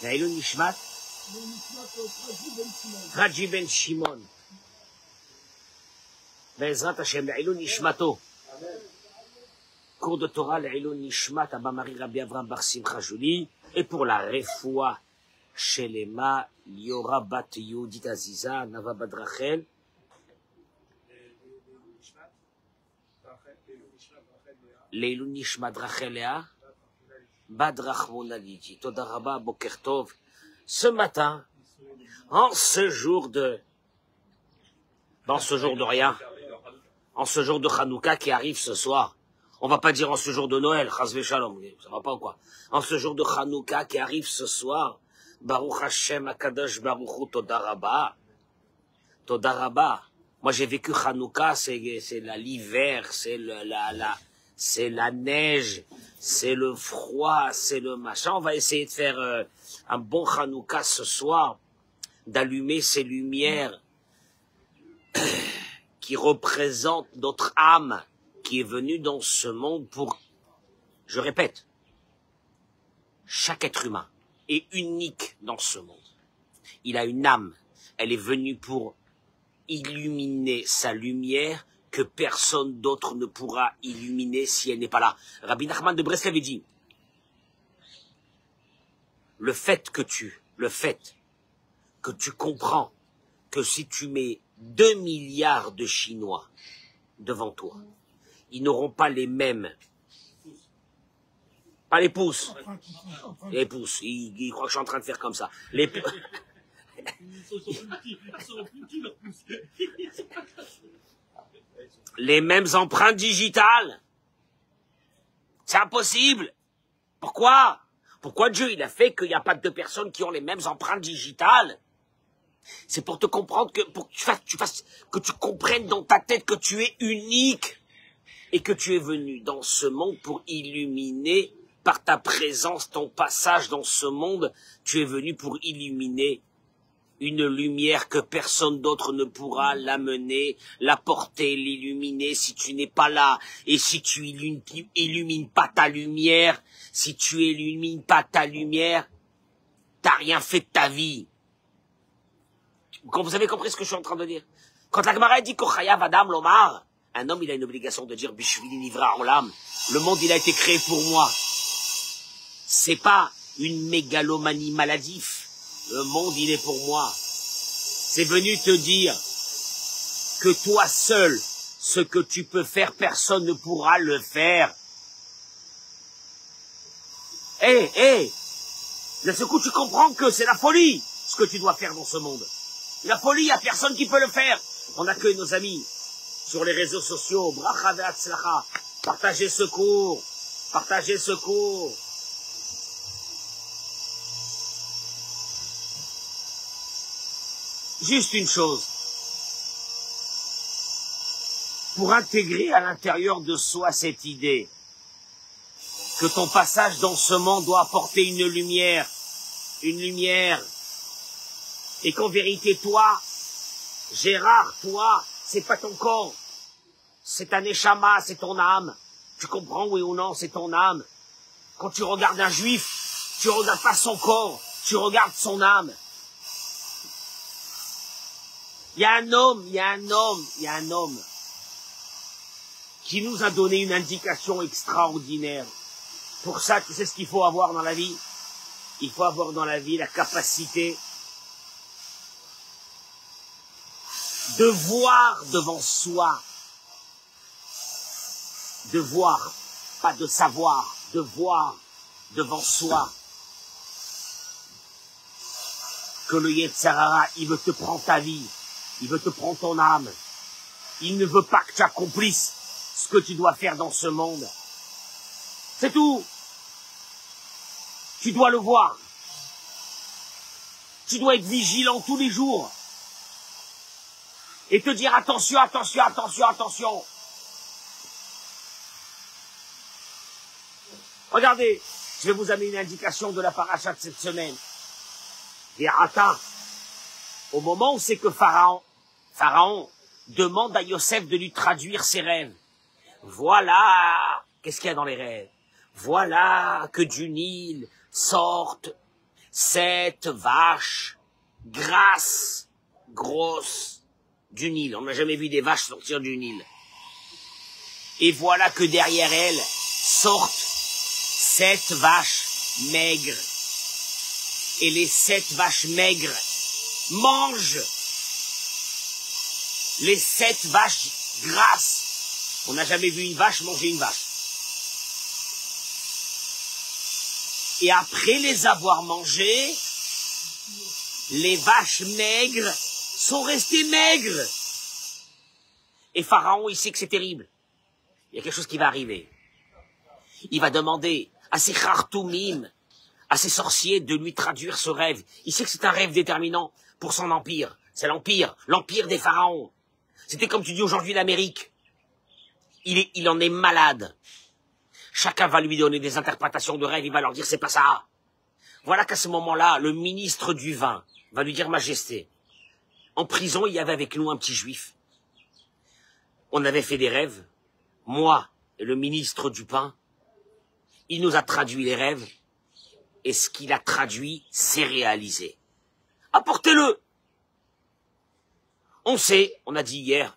Leilou Nishmat Raji Ben Shimon. Bezrat Hashem, Leilou Nishmato. Cours de Torah, Leilou Nishmat, Abba Marie Rabbi Avram Bar Simcha Jouli. Et pour la Refoua, Shelema, Yora Bat Yehudit Aziza, Nava Bad Rachel. Leilou Nishmat Rachel Lea. Bad Rachmona Lidi. Toda Rabba, Boker Tov. Ce matin, en ce jour de rien, en ce jour de Hanouka qui arrive ce soir, on va pas dire en ce jour de Noël, Chazve Shalom, ça va pas ou quoi? En ce jour de Hanouka qui arrive ce soir, Baruch Hashem Akadosh Baruch Hu Toda Rabba. Toda Rabba. Moi j'ai vécu Hanouka, c'est l'hiver, c'est la neige, c'est le froid, c'est le machin. On va essayer de faire un bon Hanouka ce soir, d'allumer ces lumières qui représentent notre âme qui est venue dans ce monde pour, je répète, chaque être humain est unique dans ce monde. Il a une âme, elle est venue pour illuminer sa lumière que personne d'autre ne pourra illuminer si elle n'est pas là. Rabbi Nachman de Breslev avait dit, le fait que tu comprends que si tu mets 2 milliards de Chinois devant toi, ils n'auront pas les mêmes, pas les pouces, les pouces, ils croient que je suis en train de faire comme ça, les mêmes empreintes digitales, c'est impossible. Pourquoi? Pourquoi Dieu il a fait qu'il n'y a pas deux personnes qui ont les mêmes empreintes digitales? C'est pour te comprendre pour que tu comprennes dans ta tête que tu es unique et que tu es venu dans ce monde pour illuminer par ta présence, ton passage dans ce monde, tu es venu pour illuminer une lumière que personne d'autre ne pourra l'amener, l'apporter, l'illuminer si tu n'es pas là. Et si tu illumines pas ta lumière, si tu illumines pas ta lumière, t'as rien fait de ta vie. Quand vous avez compris ce que je suis en train de dire? Quand la Gemara dit qu'Ochayav Adam Lomar, un homme il a une obligation de dire Bishvili Nivra Olam, le monde il a été créé pour moi. C'est pas une mégalomanie maladive. Le monde, il est pour moi. C'est venu te dire que toi seul, ce que tu peux faire, personne ne pourra le faire. D'un seul coup, tu comprends que c'est la folie, ce que tu dois faire dans ce monde. La folie, il n'y a personne qui peut le faire. On accueille nos amis sur les réseaux sociaux. Bracha ve'atzlacha. Partagez ce cours. Partagez ce cours. Juste une chose, pour intégrer à l'intérieur de soi cette idée que ton passage dans ce monde doit apporter une lumière, et qu'en vérité toi, Gérard, toi, c'est pas ton corps, c'est ta neshama, c'est ton âme, tu comprends oui ou non, c'est ton âme. Quand tu regardes un juif, tu regardes pas son corps, tu regardes son âme. Il y a un homme qui nous a donné une indication extraordinaire. Pour ça, tu sais ce qu'il faut avoir dans la vie? Il faut avoir dans la vie la capacité de voir devant soi. De voir, pas de savoir, de voir devant soi. Que le Yetzer Hara, il veut te prendre ta vie. Il veut te prendre ton âme. Il ne veut pas que tu accomplisses ce que tu dois faire dans ce monde. C'est tout. Tu dois le voir. Tu dois être vigilant tous les jours. Et te dire attention, attention, attention, attention. Regardez, je vais vous amener une indication de la paracha de cette semaine. Et attends. Au moment où c'est que Pharaon demande à Yosef de lui traduire ses rêves. Voilà, qu'est-ce qu'il y a dans les rêves? voilà que du Nil sortent 7 vaches grasses, grosses du Nil. On n'a jamais vu des vaches sortir du Nil. Et voilà que derrière elles sortent 7 vaches maigres. Et les 7 vaches maigres mangent les 7 vaches grasses. On n'a jamais vu une vache manger une vache. Et après les avoir mangées, les vaches maigres sont restées maigres. Et Pharaon, il sait que c'est terrible. Il y a quelque chose qui va arriver. Il va demander à ses khartoumim, à ses sorciers de lui traduire ce rêve. Il sait que c'est un rêve déterminant pour son empire. C'est l'empire des pharaons. C'était comme tu dis aujourd'hui l'Amérique. Il en est malade. Chacun va lui donner des interprétations de rêve, il va leur dire c'est pas ça. Voilà qu'à ce moment-là, le ministre du vin va lui dire Majesté, en prison il y avait avec nous un petit juif. On avait fait des rêves, moi et le ministre du pain, il nous a traduit les rêves, et ce qu'il a traduit, c'est réalisé. Apportez-le. On sait, on a dit hier,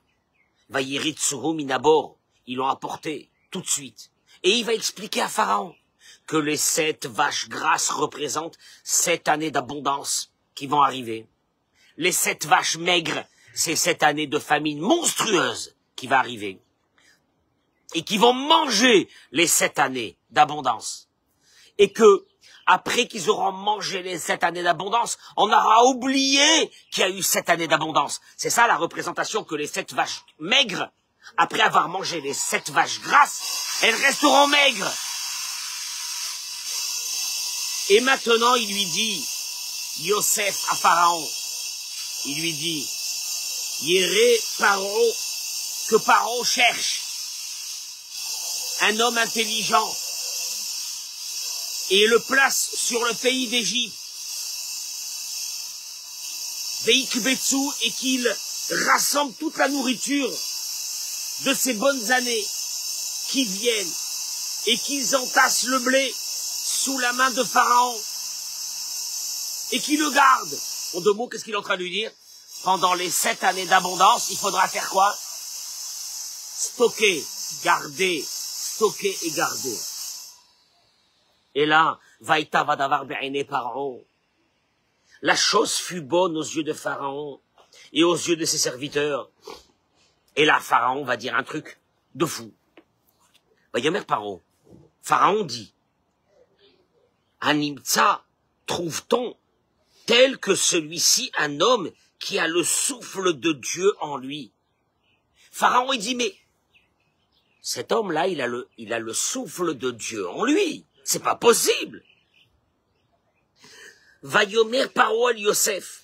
Vayiritsuhu minabor, ils l'ont apporté tout de suite. Et il va expliquer à Pharaon que les 7 vaches grasses représentent 7 années d'abondance qui vont arriver. Les 7 vaches maigres, c'est 7 années de famine monstrueuse qui va arriver. Et qui vont manger les 7 années d'abondance. Et que, après qu'ils auront mangé les 7 années d'abondance, on aura oublié qu'il y a eu 7 années d'abondance. C'est ça la représentation que les 7 vaches maigres, après avoir mangé les 7 vaches grasses, elles resteront maigres. Et maintenant, il lui dit, Yosef à Pharaon, il lui dit, Yéré Paro, que Paro cherche un homme intelligent et le place sur le pays d'Égypte. Veikbetsu, et qu'il rassemble toute la nourriture de ces bonnes années qui viennent et qu'ils entassent le blé sous la main de Pharaon et qu'il le garde. En 2 mots, qu'est-ce qu'il est en train de lui dire? Pendant les 7 années d'abondance, il faudra faire quoi? Stocker, garder, stocker et garder. Et là, Vaïta Vadavar Be'ene Pharaon. La chose fut bonne aux yeux de Pharaon et aux yeux de ses serviteurs. Et là, Pharaon va dire un truc de fou. Vayomer Paro. Pharaon dit, Animtsa, trouve-t-on tel que celui-ci un homme qui a le souffle de Dieu en lui? Pharaon, il dit, mais cet homme-là, il a le souffle de Dieu en lui. C'est pas possible. Vayomer Paro al Yosef.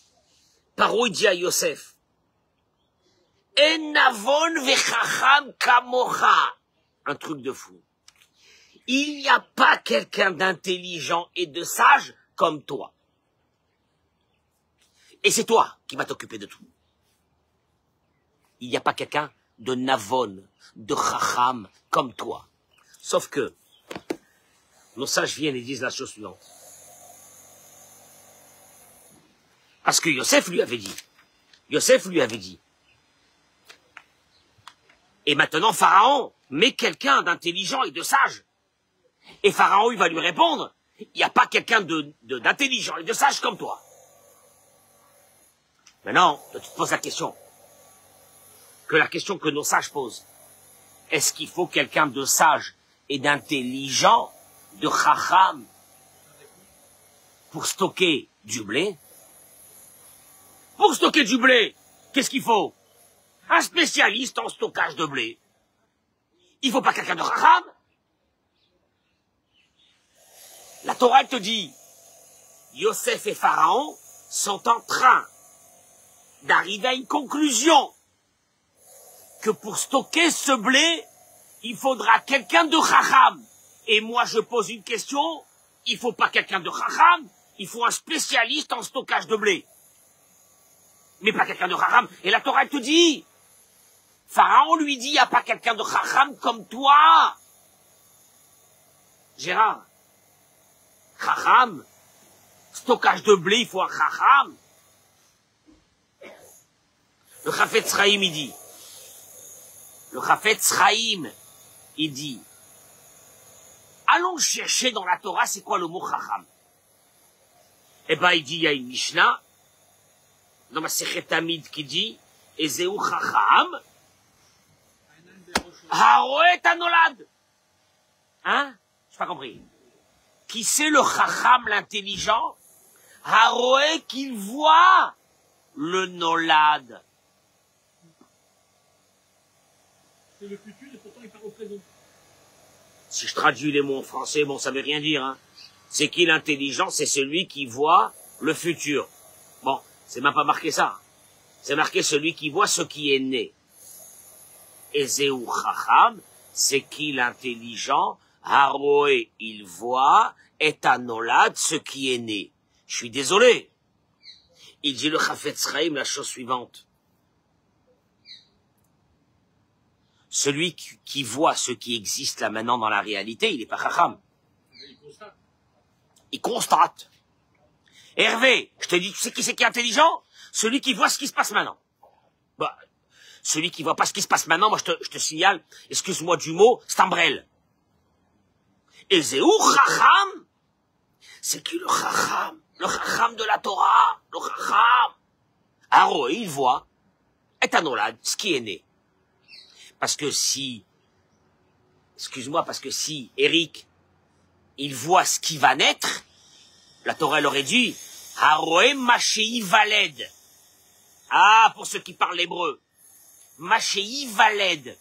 Paro, il dit à Yosef, En navon vechacham kamocha. Un truc de fou. Il n'y a pas quelqu'un d'intelligent et de sage comme toi. Et c'est toi qui vas t'occuper de tout. Il n'y a pas quelqu'un de navon, de chacham comme toi. Sauf que nos sages viennent et disent la chose suivante. Parce que Yosef lui avait dit. Yosef lui avait dit. Et maintenant, Pharaon met quelqu'un d'intelligent et de sage. Et Pharaon, il va lui répondre, il n'y a pas quelqu'un d'intelligent et de sage comme toi. Maintenant, tu te poses la question, que nos sages posent. Est-ce qu'il faut quelqu'un de sage et d'intelligent, de chacham, pour stocker du blé? Pour stocker du blé, qu'est-ce qu'il faut? Un spécialiste en stockage de blé. Il faut pas quelqu'un de chacham. La Torah, elle te dit, Yosef et Pharaon sont en train d'arriver à une conclusion que pour stocker ce blé, il faudra quelqu'un de chacham. Et moi, je pose une question, il faut pas quelqu'un de chacham, il faut un spécialiste en stockage de blé. Mais pas quelqu'un de chacham. Et la Torah, elle te dit, Pharaon lui dit, il n'y a pas quelqu'un de chacham comme toi. Gérard, Chacham, stockage de blé, il faut un Chacham. Le Chafetz Chaim, il dit, le Chafetz Chaim, il dit, allons chercher dans la Torah, c'est quoi le mot Chacham? Eh ben, il dit, il y a une Mishnah, dans ma Sechet Tamid, qui dit, Ezeu Chacham, Haroet Anolad. Hein? J'ai pas compris. Qui c'est le Chacham, l'intelligent? Haroé, qu'il voit le Nolad. C'est le futur et pourtant il parle au présent. Si je traduis les mots en français, bon, ça veut rien dire, hein. C'est qui l'intelligent? C'est celui qui voit le futur. Bon, c'est même pas marqué ça. C'est marqué celui qui voit ce qui est né. Ezeu Chacham, c'est qui l'intelligent? Haroé, il voit, et Anolad, ce qui est né. Je suis désolé. Il dit le Chafetz Chaim la chose suivante. Celui qui voit ce qui existe là maintenant dans la réalité, il n'est pas Chacham. Il constate. Hervé, je te dis, tu sais qui c'est qui est intelligent? Celui qui voit ce qui se passe maintenant. Bah, celui qui voit pas ce qui se passe maintenant, moi je te signale, excuse-moi du mot, c'est un brel. Et Zéou Chacham, c'est qui le Chacham? Le Chacham de la Torah, le Chacham. Aro, il voit, est Anolad, ce qui est né. Parce que si, excuse-moi, parce que si Eric, il voit ce qui va naître, la Torah elle aurait dit, Haroé Machéi Valed. Ah, pour ceux qui parlent l'hébreu. Machéi Valed.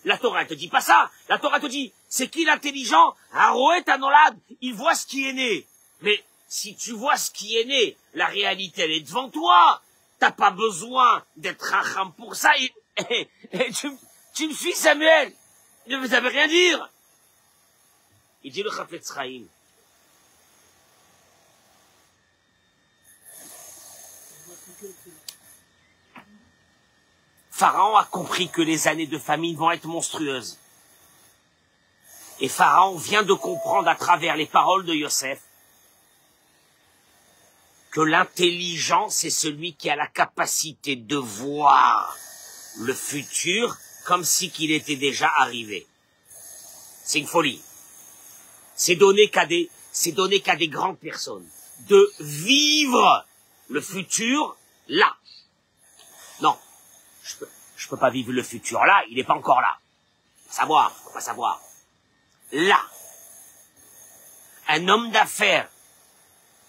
La Torah elle te dit pas ça. La Torah te dit, c'est qui l'intelligent? Haroé Tanolad. Il voit ce qui est né. Mais si tu vois ce qui est né, la réalité elle est devant toi. T'as pas besoin d'être racham pour ça. Et tu me suis, Samuel. Ne ça veut rien dire. Il dit le Chafetz Chaim. Pharaon a compris que les années de famine vont être monstrueuses. Et Pharaon vient de comprendre à travers les paroles de Yosef que l'intelligent, c'est celui qui a la capacité de voir le futur comme si qu'il était déjà arrivé. C'est une folie. C'est donné qu'à des grandes personnes de vivre le futur là. Non, je peux pas vivre le futur là, il n'est pas encore là. Faut pas savoir. Là, un homme d'affaires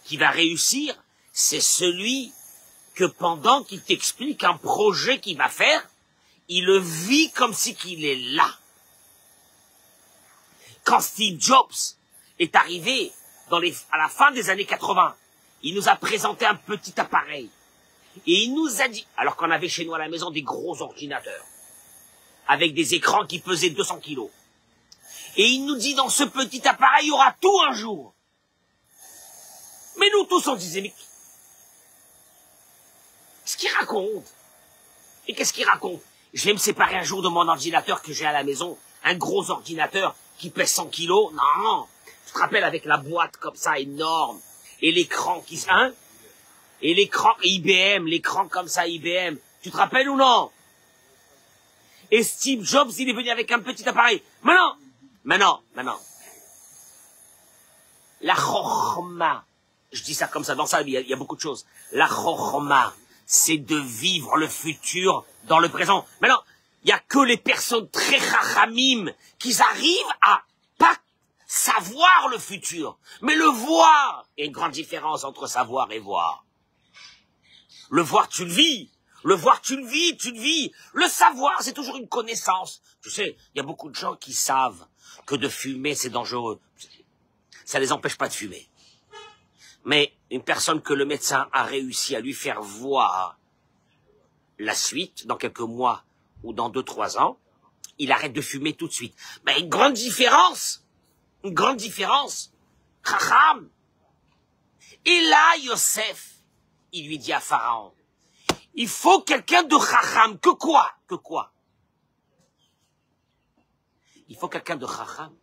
qui va réussir, c'est celui que pendant qu'il t'explique un projet qu'il va faire, il le vit comme si qu'il est là. Quand Steve Jobs est arrivé à la fin des années 80, il nous a présenté un petit appareil. Et il nous a dit, alors qu'on avait chez nous à la maison des gros ordinateurs, avec des écrans qui pesaient 200 kilos. Et il nous dit, dans ce petit appareil, il y aura tout un jour. Mais nous tous, on disait, mais qu'est-ce qu'il raconte? Et qu'est-ce qu'il raconte? Je vais me séparer un jour de mon ordinateur que j'ai à la maison, un gros ordinateur qui pèse 100 kilos. Non, tu te rappelles avec la boîte comme ça, énorme, et l'écran qui... Hein? Et l'écran IBM, l'écran comme ça IBM, tu te rappelles ou non? Et Steve Jobs, il est venu avec un petit appareil. Maintenant. La chokhma, je dis ça comme ça, dans ça, il y a beaucoup de choses. La chokhma, c'est de vivre le futur dans le présent. Maintenant, il y a que les personnes très chachamim qui arrivent à pas savoir le futur, mais le voir. Il y a une grande différence entre savoir et voir. Le voir, tu le vis. Le voir, tu le vis. Le savoir, c'est toujours une connaissance. Tu sais, il y a beaucoup de gens qui savent que de fumer, c'est dangereux. Ça les empêche pas de fumer. Mais une personne que le médecin a réussi à lui faire voir la suite, dans quelques mois ou dans 2-3 ans, il arrête de fumer tout de suite. Mais une grande différence. Chacham. Et là, Yosef, il lui dit à Pharaon, il faut quelqu'un de Chacham. Que quoi? Il faut quelqu'un de Chacham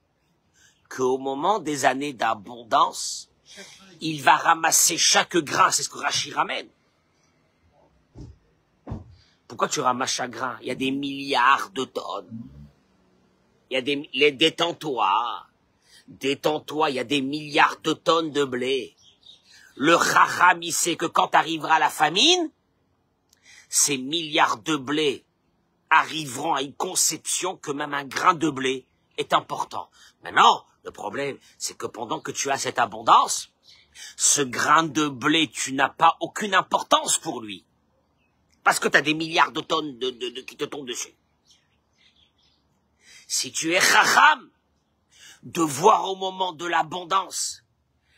qu'au moment des années d'abondance, il va ramasser chaque grain, c'est ce que Rachid ramène. Pourquoi tu ramasses chaque grain? Il y a des milliards de tonnes. Il y a détends-toi, il y a des milliards de tonnes de blé. Le Chacham, il sait que quand arrivera la famine, ces milliards de blé arriveront à une conception que même un grain de blé est important. Maintenant, le problème, c'est que pendant que tu as cette abondance, ce grain de blé, tu n'as pas aucune importance pour lui. Parce que tu as des milliards de tonnes qui te tombent dessus. Si tu es Chacham, de voir au moment de l'abondance,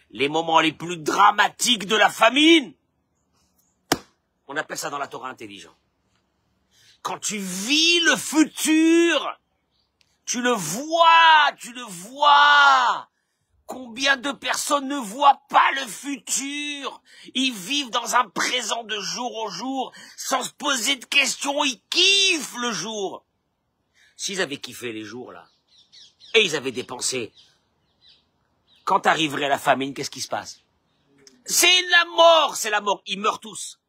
les moments les plus dramatiques de la famine, on appelle ça dans la Torah intelligent. Quand tu vis le futur, tu le vois. Combien de personnes ne voient pas le futur? Ils vivent dans un présent de jour au jour, sans se poser de questions, ils kiffent le jour. S'ils avaient kiffé les jours, là, et ils avaient dépensé, quand arriverait la famine, qu'est-ce qui se passe? C'est la mort, ils meurent tous.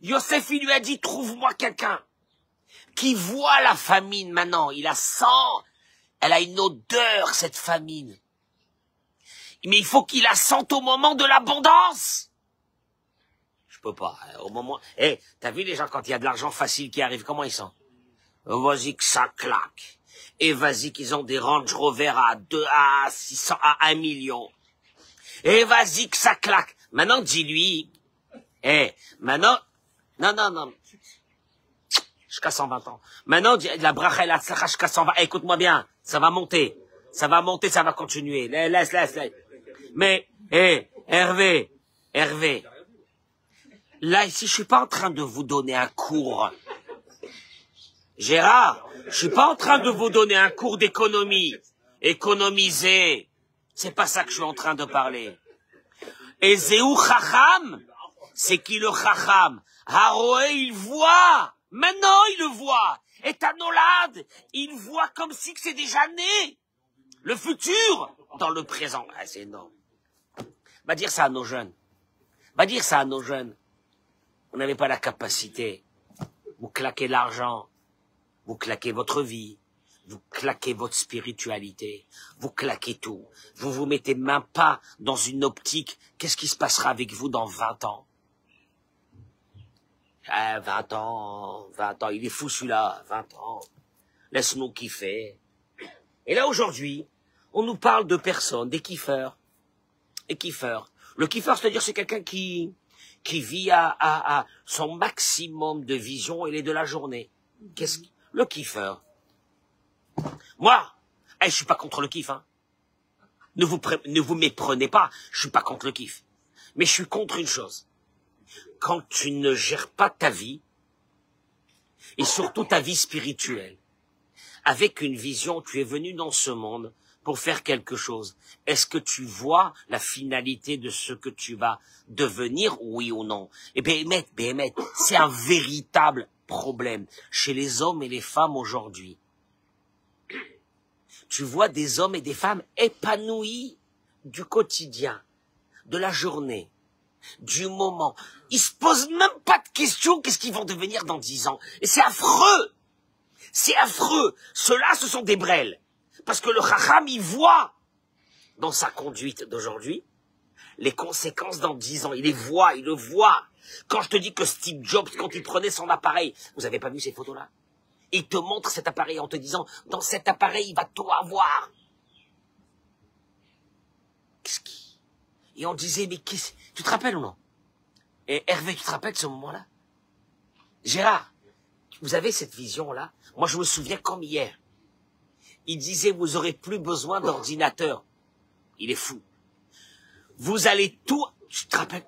Yosef, il lui a dit, trouve-moi quelqu'un qui voit la famine maintenant, il la sent, elle a une odeur, cette famine. Mais il faut qu'il la sente au moment de l'abondance. Je peux pas, au moment... t'as vu les gens, quand il y a de l'argent facile qui arrive, comment ils sentent? Vas-y que ça claque. Et vas-y qu'ils ont des Range Rover à 600, à 1 million. Et vas-y que ça claque. Maintenant, dis-lui, maintenant, non. Jusqu'à 120 ans. Maintenant, la bracha, elle a jusqu'à 120. Écoute-moi bien, ça va monter, ça va continuer. Laisse. Mais, Hervé. Là, ici, je suis pas en train de vous donner un cours. Gérard, je suis pas en train de vous donner un cours d'économie. Économiser. C'est pas ça que je suis en train de parler. Et Zéou Chacham, c'est qui le Chacham? Haroé, il voit. Maintenant, il le voit. Et Tanolad, il voit comme si c'est déjà né. Le futur dans le présent. Ah, c'est énorme. Va dire ça à nos jeunes. Vous n'avez pas la capacité. Vous claquez l'argent. Vous claquez votre vie. Vous claquez votre spiritualité. Vous claquez tout. Vous vous mettez même pas dans une optique. Qu'est-ce qui se passera avec vous dans 20 ans? 20 ans, il est fou celui-là, 20 ans. Laisse-nous kiffer. Et là, aujourd'hui, on nous parle de personnes, des kiffeurs. Et kiffeurs. Le kiffeur, c'est-à-dire, c'est quelqu'un qui vit à son maximum de vision, il est de la journée. Le kiffeur. Moi, je suis pas contre le kiff, hein. Ne vous méprenez pas, je suis pas contre le kiff. Mais je suis contre une chose. Quand tu ne gères pas ta vie, et surtout ta vie spirituelle, avec une vision, tu es venu dans ce monde pour faire quelque chose. Est-ce que tu vois la finalité de ce que tu vas devenir, oui ou non? Et Béhémet, c'est un véritable problème chez les hommes et les femmes aujourd'hui. Tu vois des hommes et des femmes épanouis du quotidien, de la journée, du moment. Ils se posent même pas de questions, qu'est-ce qu'ils vont devenir dans 10 ans. Et c'est affreux. C'est affreux. Ceux-là, ce sont des brels. Parce que le Chacham, il voit, dans sa conduite d'aujourd'hui, les conséquences dans 10 ans. Il les voit, il le voit. Quand je te dis que Steve Jobs, quand il prenait son appareil, vous avez pas vu ces photos-là? Il te montre cet appareil en te disant, dans cet appareil, il va tout avoir. Et on disait, mais tu te rappelles ou non? Et Hervé, tu te rappelles de ce moment-là? Gérard, vous avez cette vision-là? Moi, je me souviens comme hier. Il disait, vous aurez plus besoin d'ordinateur. Il est fou. Vous allez tout... Tu te rappelles?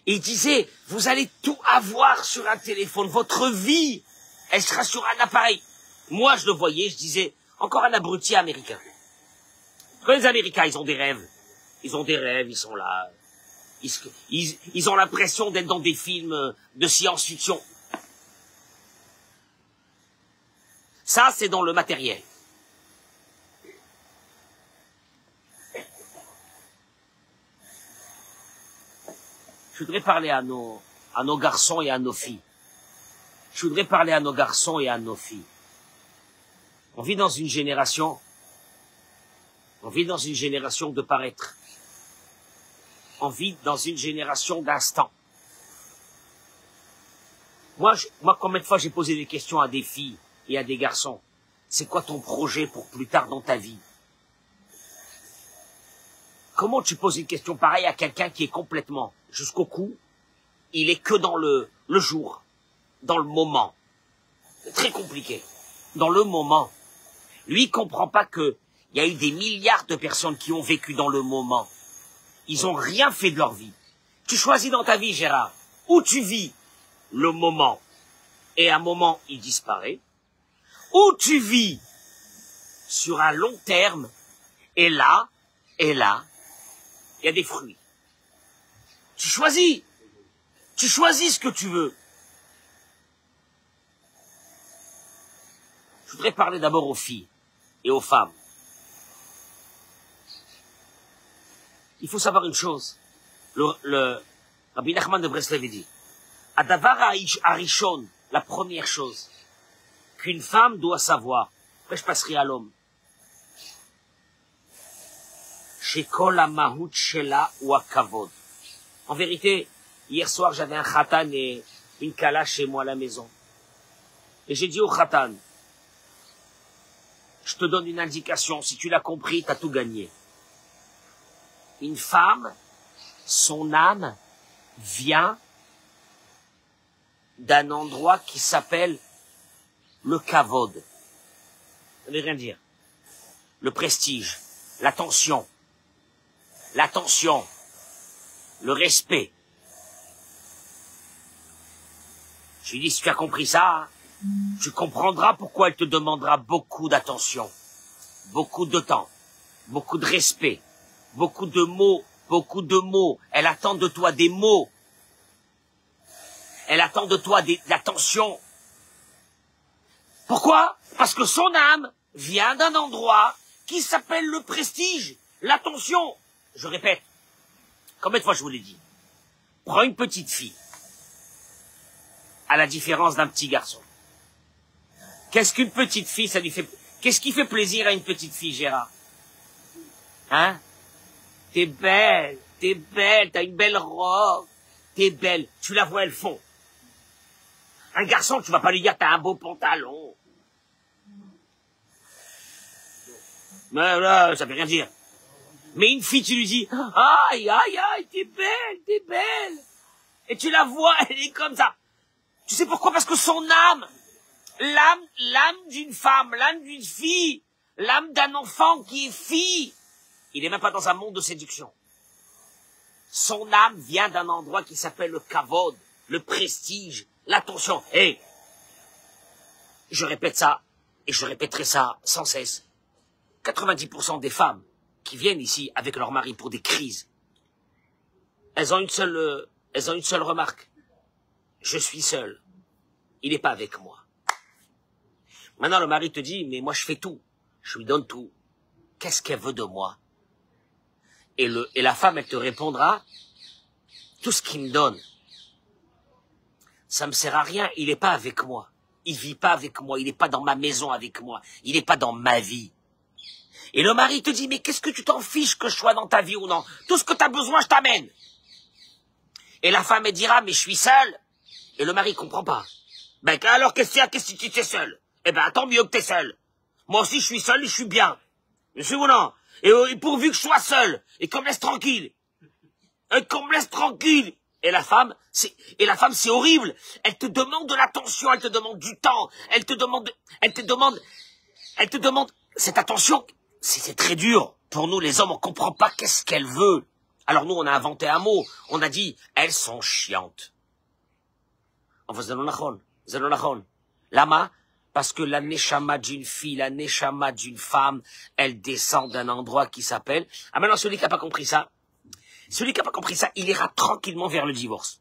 Il disait, vous allez tout avoir sur un téléphone. Votre vie, elle sera sur un appareil. Moi, je le voyais, je disais, encore un abruti américain. Quand les Américains, ils ont des rêves. Ils ont des rêves, ils sont là. Ils ont l'impression d'être dans des films de science-fiction. Ça, c'est dans le matériel. Je voudrais parler à nos garçons et à nos filles. Je voudrais parler à nos garçons et à nos filles. On vit dans une génération de paraître. On vit dans une génération d'instant. Moi, combien de fois j'ai posé des questions à des filles et à des garçons? C'est quoi ton projet pour plus tard dans ta vie? Comment tu poses une question pareille à quelqu'un qui est complètement jusqu'au cou? Il est que dans le jour, dans le moment. C'est très compliqué. Dans le moment. Lui, il comprend pas que il y a eu des milliards de personnes qui ont vécu dans le moment. Ils ont rien fait de leur vie. Tu choisis dans ta vie, Gérard, où tu vis le moment, et à un moment, il disparaît, ou tu vis sur un long terme, et là, il y a des fruits. Tu choisis ce que tu veux. Je voudrais parler d'abord aux filles et aux femmes. Il faut savoir une chose. Le Rabbi Nachman de Breslev dit, Adavar Arishon, la première chose qu'une femme doit savoir, après je passerai à l'homme, Shekol Amahut Shela ou Akavod. En vérité, hier soir j'avais un khatan et une kala chez moi à la maison. Et j'ai dit au khatan, je te donne une indication, si tu l'as compris, t'as tout gagné. Une femme, son âme vient d'un endroit qui s'appelle le kavod. Ça ne veut rien dire. Le prestige, l'attention, le respect. Je lui dis, si tu as compris ça, tu comprendras pourquoi elle te demandera beaucoup d'attention, beaucoup de temps, beaucoup de respect, beaucoup de mots. Elle attend de toi des mots. Elle attend de toi de l'attention. Pourquoi? Parce que son âme vient d'un endroit qui s'appelle le prestige, l'attention. Je répète, combien de fois je vous l'ai dit? Prends une petite fille, à la différence d'un petit garçon. Qu'est-ce qu'une petite fille, ça lui fait... Qu'est-ce qui fait plaisir à une petite fille, Gérard? Hein? T'es belle, t'as une belle robe, t'es belle. Tu la vois, elle fond. Un garçon, tu vas pas lui dire t'as un beau pantalon. Mais là, ça veut rien dire. Mais une fille, tu lui dis, aïe, t'es belle. Et tu la vois, elle est comme ça. Tu sais pourquoi? Parce que son âme, l'âme d'une femme, l'âme d'une fille, l'âme d'un enfant qui est fille, il est même pas dans un monde de séduction. Son âme vient d'un endroit qui s'appelle le kavod, le prestige, l'attention. Et je répète ça, et je répéterai ça sans cesse. 90% des femmes qui viennent ici avec leur mari pour des crises, elles ont une seule remarque. Je suis seule. Il n'est pas avec moi. Maintenant, le mari te dit, mais moi je fais tout. Je lui donne tout. Qu'est-ce qu'elle veut de moi? Et la femme, elle te répondra, tout ce qu'il me donne, ça me sert à rien, il n'est pas avec moi. Il vit pas avec moi, il n'est pas dans ma maison avec moi, il n'est pas dans ma vie. Et le mari te dit, mais qu'est-ce que tu t'en fiches que je sois dans ta vie ou non? Tout ce que tu as besoin, je t'amène. Et la femme, elle dira, mais je suis seule. Et le mari comprend pas. Ben alors, qu'est-ce que tu es seule? Eh ben, tant mieux que tu es seule. Moi aussi, je suis seule et je suis bien. Monsieur ou non? Et pourvu que je sois seul, et qu'on me laisse tranquille. Et la femme, c'est horrible. Elle te demande de l'attention, elle te demande du temps, elle te demande cette attention. C'est très dur. Pour nous, les hommes, on comprend pas qu'est-ce qu'elle veut. Alors nous, on a inventé un mot. On a dit, elles sont chiantes. Enfin, Zelonachon. Lama, parce que la neshama d'une fille, la neshama d'une femme, elle descend d'un endroit qui s'appelle... Ah, maintenant, celui qui n'a pas compris ça, il ira tranquillement vers le divorce.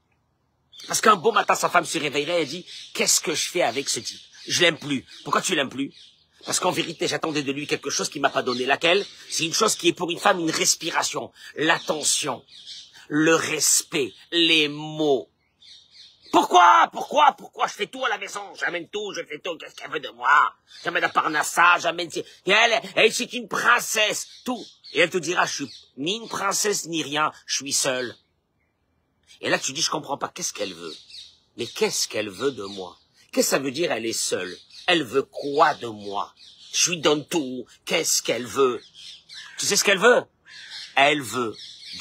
Parce qu'un beau matin, sa femme se réveillerait et dit, qu'est-ce que je fais avec ce type? Je l'aime plus. Pourquoi tu l'aimes plus? Parce qu'en vérité, j'attendais de lui quelque chose qu'il m'a pas donné. Laquelle? C'est une chose qui est pour une femme une respiration, l'attention. le respect, les mots. Pourquoi je fais tout à la maison? J'amène tout, je fais tout, qu'est-ce qu'elle veut de moi? J'amène la parnassa, j'amène... Elle, c'est une princesse, tout. Et elle te dira, je suis ni une princesse, ni rien, je suis seule. Et là, tu dis, je comprends pas, qu'est-ce qu'elle veut? Mais qu'est-ce qu'elle veut de moi? Qu'est-ce que ça veut dire, elle est seule? Elle veut quoi de moi? Je lui donne tout, qu'est-ce qu'elle veut? Tu sais ce qu'elle veut? Elle veut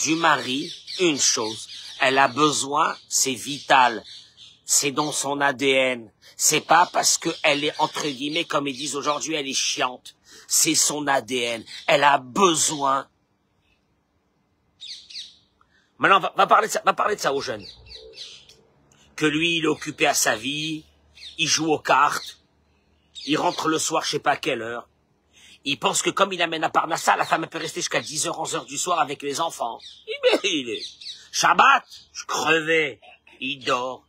du mari une chose. Elle a besoin, c'est vital. C'est dans son ADN. C'est pas parce qu'elle est, entre guillemets, comme ils disent aujourd'hui, elle est chiante. C'est son ADN. Elle a besoin. Maintenant, va parler de ça aux jeunes. Que lui, il est occupé à sa vie, il joue aux cartes, il rentre le soir, je sais pas à quelle heure. Il pense que comme il amène à Parnassa, la femme peut rester jusqu'à 10h, 11h du soir avec les enfants. Il est Shabbat, je crevais, il dort.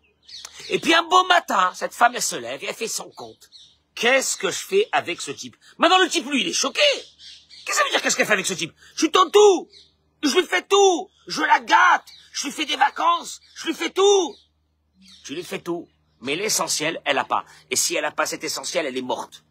Et puis un beau matin, cette femme, elle se lève et elle fait son compte. Qu'est-ce que je fais avec ce type? Maintenant, le type, lui, il est choqué. Qu'est-ce que ça veut dire, qu'est-ce qu'elle fait avec ce type? Je lui donne tout. Je lui fais tout. Je la gâte. Je lui fais des vacances. Je lui fais tout. Tu lui fais tout. Mais l'essentiel, elle n'a pas. Et si elle n'a pas cet essentiel, elle est morte.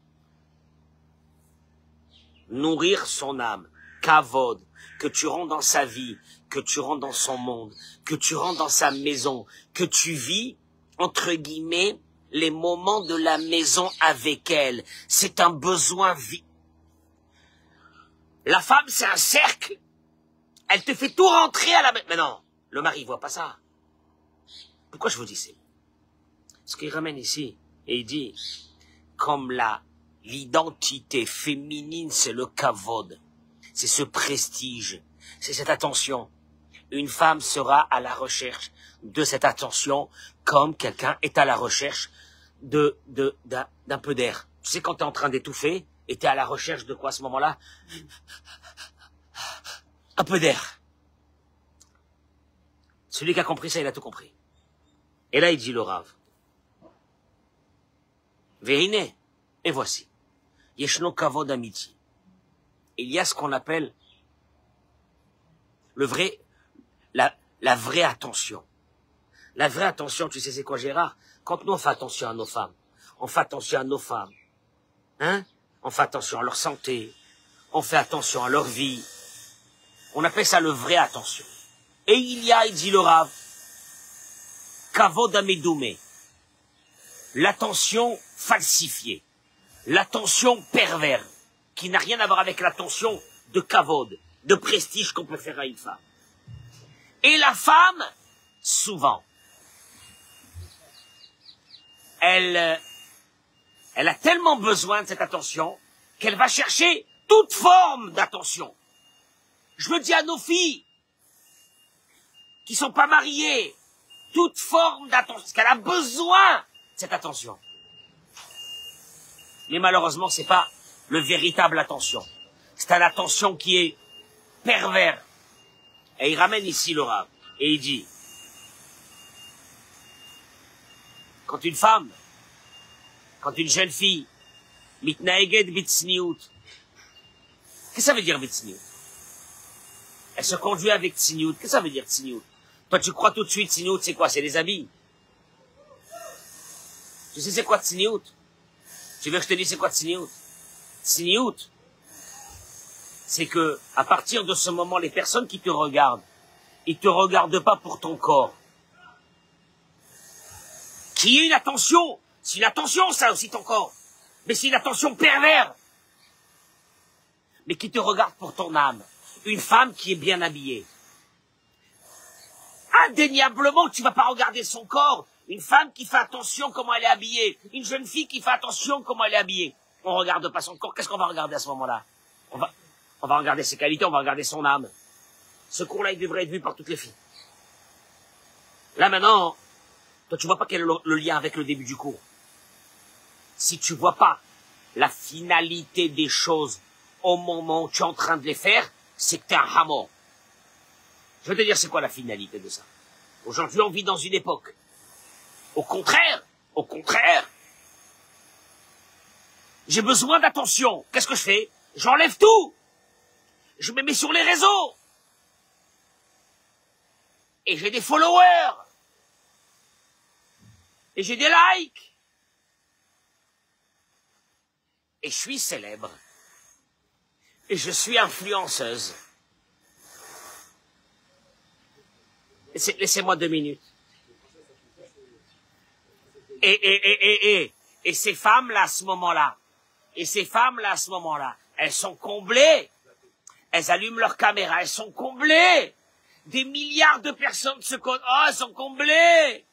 Nourrir son âme. Kavod. Que tu rentres dans sa vie. Que tu rentres dans son monde. Que tu rentres dans sa maison. Que tu vis, entre guillemets, les moments de la maison avec elle. C'est un besoin vie. La femme, c'est un cercle. Elle te fait tout rentrer à la maison. Mais non, le mari voit pas ça. Pourquoi je vous dis ça? Ce qu'il ramène ici, et il dit, comme l'identité féminine, c'est le kavod. C'est ce prestige. C'est cette attention. Une femme sera à la recherche de cette attention comme quelqu'un est à la recherche d'un peu d'air. Tu sais, quand tu es en train d'étouffer et tu es à la recherche de quoi à ce moment-là? Un peu d'air. Celui qui a compris ça, il a tout compris. Et là, il dit le Rav. Vehine, et voici. Yeshno kavod amiti. Il y a ce qu'on appelle la vraie attention. La vraie attention, tu sais c'est quoi, Gérard? Quand nous on fait attention à nos femmes, on fait attention à nos femmes, hein? On fait attention à leur santé, on fait attention à leur vie. On appelle ça le vrai attention. Et il y a, il dit le Rav, kavod amedoumé, l'attention falsifiée, l'attention pervers, qui n'a rien à voir avec l'attention de kavod, de prestige qu'on peut faire à une femme. Et la femme, souvent, elle a tellement besoin de cette attention qu'elle va chercher toute forme d'attention. Je me dis à nos filles qui sont pas mariées, toute forme d'attention, parce qu'elle a besoin de cette attention. Mais malheureusement, c'est pas le véritable attention. C'est une attention qui est pervers. Et il ramène ici le Rav. Et il dit, quand une femme, quand une jeune fille, mitnaeged bitsniout, qu'est-ce que ça veut dire bitsniout? Elle se conduit avec tsniout. Qu'est-ce que ça veut dire tsniout? Toi, tu crois tout de suite, tsniout, c'est quoi? C'est les habits. Tu sais c'est quoi tsniout? Tu veux que je te dise c'est quoi tsniout? Tsniout, c'est que, à partir de ce moment, les personnes qui te regardent, ils te regardent pas pour ton corps. Qui est une attention. C'est une attention, ça aussi, ton corps. Mais c'est une attention pervers. Mais qui te regarde pour ton âme. Une femme qui est bien habillée. Indéniablement, tu vas pas regarder son corps. Une femme qui fait attention comment elle est habillée. Une jeune fille qui fait attention comment elle est habillée. On regarde pas son corps. Qu'est-ce qu'on va regarder à ce moment-là? On va regarder ses qualités, on va regarder son âme. Ce cours-là, il devrait être vu par toutes les filles. Là, maintenant, toi, tu vois pas quel est le lien avec le début du cours. Si tu vois pas la finalité des choses au moment où tu es en train de les faire, c'est que tu es un hamor. Je vais te dire c'est quoi la finalité de ça. Aujourd'hui, on vit dans une époque. Au contraire, j'ai besoin d'attention. Qu'est-ce que je fais? J'enlève tout. Je me mets sur les réseaux. Et j'ai des followers. Et j'ai des likes. Et je suis célèbre. Et je suis influenceuse. Laissez-moi 2 minutes. Et ces femmes-là, à ce moment-là, elles sont comblées. Elles allument leur caméra, elles sont comblées. Des milliards de personnes se connectent. Oh, elles sont comblées.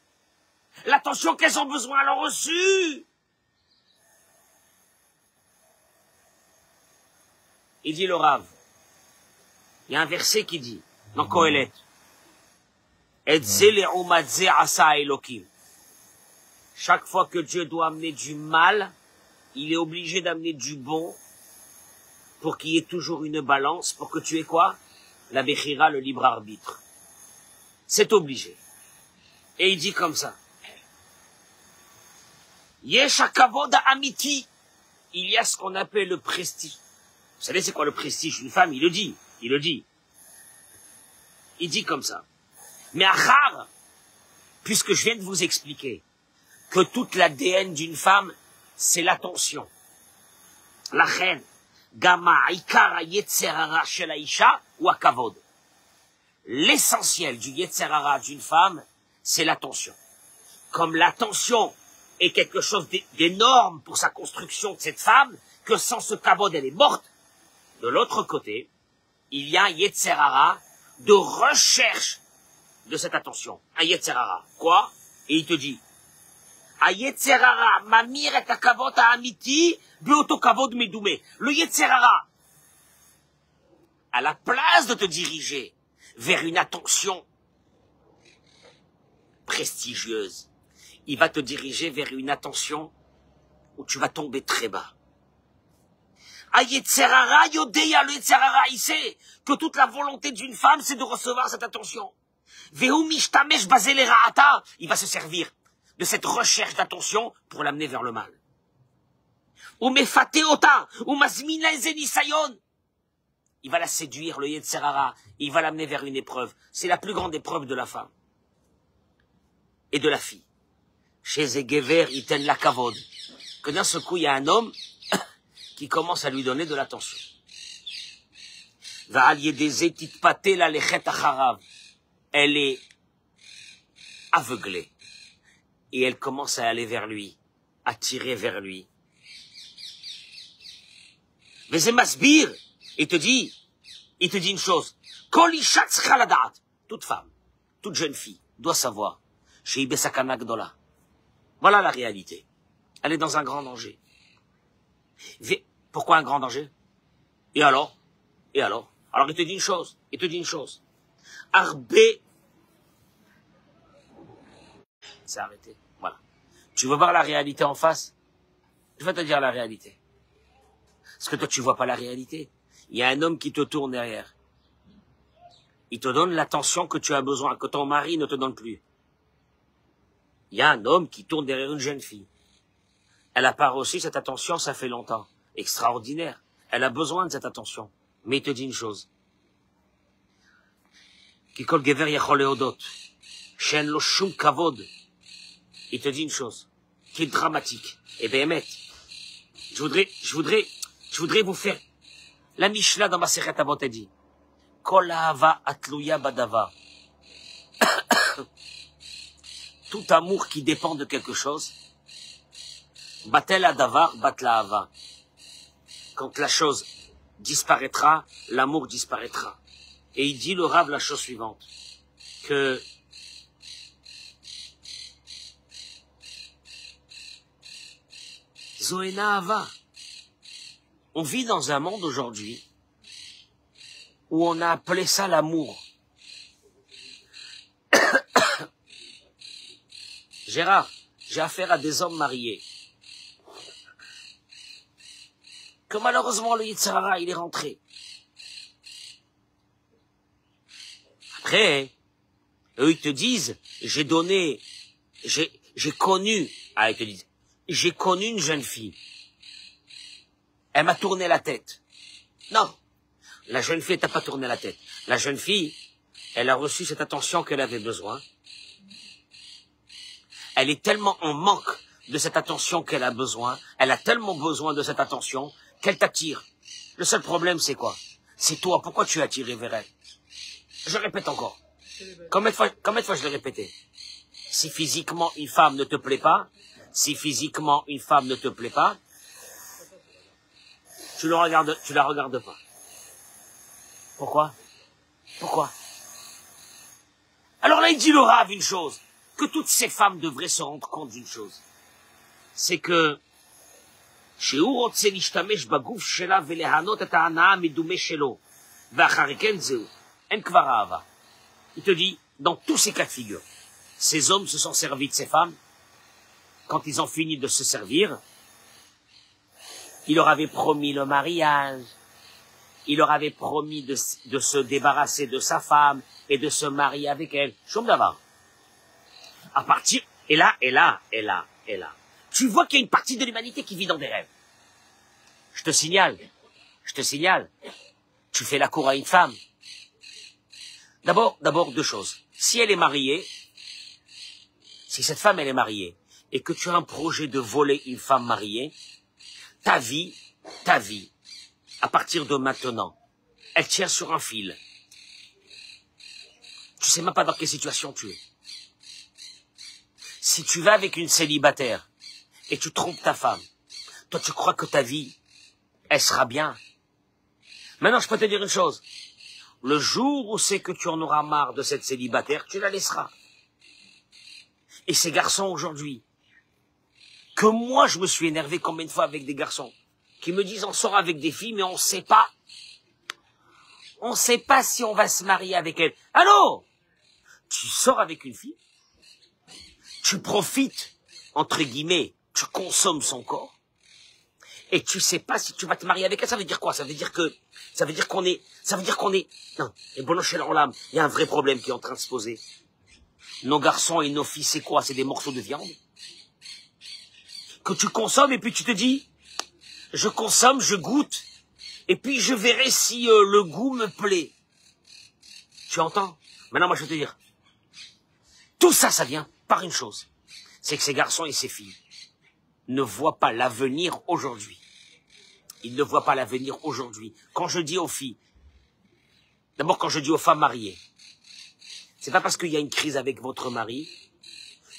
L'attention qu'elles ont besoin, elles l'ont reçue. Il dit le Rav. Il y a un verset qui dit, dans Kohelet, chaque fois que Dieu doit amener du mal, il est obligé d'amener du bon pour qu'il y ait toujours une balance, pour que tu aies quoi? La Bechira, le libre arbitre. C'est obligé. Et il dit comme ça. Yesh hakavod amiti. Il y a ce qu'on appelle le prestige. Vous savez c'est quoi le prestige d'une femme? Il le dit. Il dit comme ça. Mais achar, puisque je viens de vous expliquer que toute l'ADN d'une femme, c'est l'attention. La reine, Gama, Ikara, Yetzerara, Shel Aisha, ou Akavod. L'essentiel du Yetzerara d'une femme, c'est l'attention. Comme l'attention est quelque chose d'énorme pour sa construction de cette femme, que sans ce Kavod, elle est morte, de l'autre côté, il y a un Yetzerara de recherche de cette attention. Un Yetzerara. Quoi? Et il te dit, a Yetzerara, mamir et akavot amiti, beoto kavod medoumé. Le Yetzerara, à la place de te diriger vers une attention prestigieuse, il va te diriger vers une attention où tu vas tomber très bas. A Yetzerara, Yodeya, le Yetzerara, il sait que toute la volonté d'une femme, c'est de recevoir cette attention. Vehu mishtamesh basele ra'ata, il va se servir de cette recherche d'attention pour l'amener vers le mal. Ou mefate ota, ou mazmina ezenisayon. Il va la séduire, le Yetzerara, il va l'amener vers une épreuve. C'est la plus grande épreuve de la femme. Et de la fille. Chez Zegever, iten la kavod. Que d'un seul coup, il y a un homme qui commence à lui donner de l'attention. Elle est aveuglée. Et elle commence à aller vers lui, à tirer vers lui. Mais c'est Masbir, il te dit une chose. Toute femme, toute jeune fille doit savoir. Voilà la réalité. Elle est dans un grand danger. Pourquoi un grand danger? Et alors? Alors il te dit une chose. Arbé. C'est arrêté. Voilà. Tu veux voir la réalité en face? Je vais te dire la réalité. Parce que toi, tu vois pas la réalité. Il y a un homme qui te tourne derrière. Il te donne l'attention que tu as besoin, que ton mari ne te donne plus. Il y a un homme qui tourne derrière une jeune fille. Elle a pas reçu cette attention, ça fait longtemps. Extraordinaire. Elle a besoin de cette attention. Mais il te dit une chose. Kikol gever yachol leodot. Shen lo shum kavod. Il te dit une chose qui est dramatique. Et béhémet, je voudrais vous faire la Mishnah dans ma Masechet Avot dit Kol ahava atluya badava. Tout amour qui dépend de quelque chose, batel adavar batla hava. Quand la chose disparaîtra, l'amour disparaîtra. Et il dit le Rav la chose suivante, que Zoéna Hava. On vit dans un monde aujourd'hui où on a appelé ça l'amour. Gérard, j'ai affaire à des hommes mariés. Que malheureusement le Yitzhara, il est rentré. Après, eux ils te disent, j'ai connu, ils te disent, j'ai connu une jeune fille. Elle m'a tourné la tête. Non, la jeune fille t'a pas tourné la tête. La jeune fille, Elle a reçu cette attention qu'elle avait besoin. Elle est tellement en manque de cette attention qu'elle a besoin. Elle a tellement besoin de cette attention qu'elle t'attire. Le seul problème, c'est quoi? C'est toi. Pourquoi tu es attiré vers elle? Je répète encore. Combien de fois je l'ai répété? Si physiquement une femme ne te plaît pas, tu la regardes pas. Pourquoi? Alors là, il dit le Rav une chose, que toutes ces femmes devraient se rendre compte d'une chose. C'est que, il te dit, dans tous ces cas de figure, ces hommes se sont servis de ces femmes. Quand ils ont fini de se servir, il leur avait promis le mariage, il leur avait promis de se débarrasser de sa femme et de se marier avec elle. Choum d'avant. À partir, et là. Tu vois qu'il y a une partie de l'humanité qui vit dans des rêves. Je te signale, tu fais la cour à une femme. D'abord, deux choses. Si elle est mariée, si cette femme elle est mariée, et que tu as un projet de voler une femme mariée, ta vie, à partir de maintenant, elle tient sur un fil. Tu sais même pas dans quelle situation tu es. Si tu vas avec une célibataire et tu trompes ta femme, toi tu crois que ta vie, elle sera bien. Maintenant, je peux te dire une chose. Le jour où c'est que tu en auras marre de cette célibataire, tu la laisseras. Et ces garçons aujourd'hui, que moi je me suis énervé combien de fois avec des garçons, qui me disent on sort avec des filles, mais on sait pas si on va se marier avec elle. Allô? Tu sors avec une fille, tu profites, entre guillemets, tu consommes son corps, et tu sais pas si tu vas te marier avec elle. Ça veut dire quoi? Ça veut dire qu'on est, non, et bon, chez l'âme, il y a un vrai problème qui est en train de se poser. Nos garçons et nos filles, c'est quoi? C'est des morceaux de viande que tu consommes, et puis tu te dis, je consomme, je goûte, et puis je verrai si le goût me plaît. Tu entends? Maintenant, moi, je vais te dire, tout ça, ça vient par une chose, c'est que ces garçons et ces filles ne voient pas l'avenir aujourd'hui. Ils ne voient pas l'avenir aujourd'hui. Quand je dis aux filles, d'abord quand je dis aux femmes mariées, c'est pas parce qu'il y a une crise avec votre mari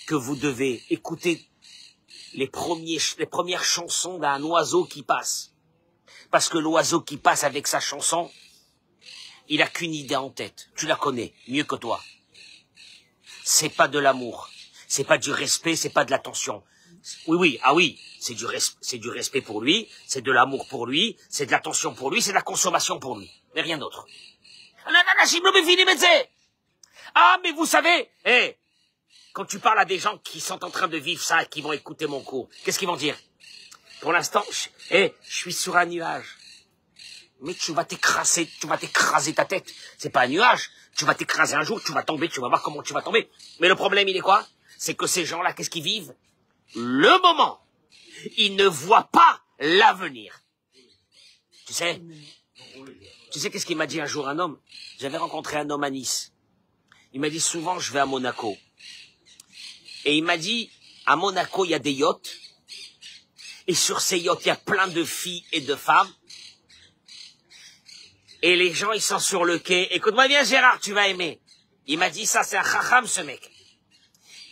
que vous devez écouter les premières chansons d'un oiseau qui passe. Parce que l'oiseau qui passe avec sa chanson, il a qu'une idée en tête. Tu la connais mieux que toi. C'est pas de l'amour, c'est pas du respect, c'est pas de l'attention. Oui, c'est du respect pour lui, c'est de l'amour pour lui, c'est de l'attention pour lui, c'est de la consommation pour lui, mais rien d'autre. Ah, mais vous savez, quand tu parles à des gens qui sont en train de vivre ça et qui vont écouter mon cours, qu'est-ce qu'ils vont dire? Pour l'instant, je suis sur un nuage. Mais tu vas t'écraser ta tête. C'est pas un nuage. Tu vas t'écraser un jour, tu vas tomber, tu vas voir comment tu vas tomber. Mais le problème, il est quoi? C'est que ces gens-là, qu'est-ce qu'ils vivent? Le moment. Ils ne voient pas l'avenir. Tu sais qu'est-ce qu'il m'a dit un jour un homme? J'avais rencontré un homme à Nice. Il m'a dit souvent, je vais à Monaco. Et il m'a dit, à Monaco, il y a des yachts. Et sur ces yachts, il y a plein de filles et de femmes. Et les gens, ils sont sur le quai. Écoute-moi bien, Gérard, tu vas aimer. Il m'a dit, ça, c'est un chacham, ce mec.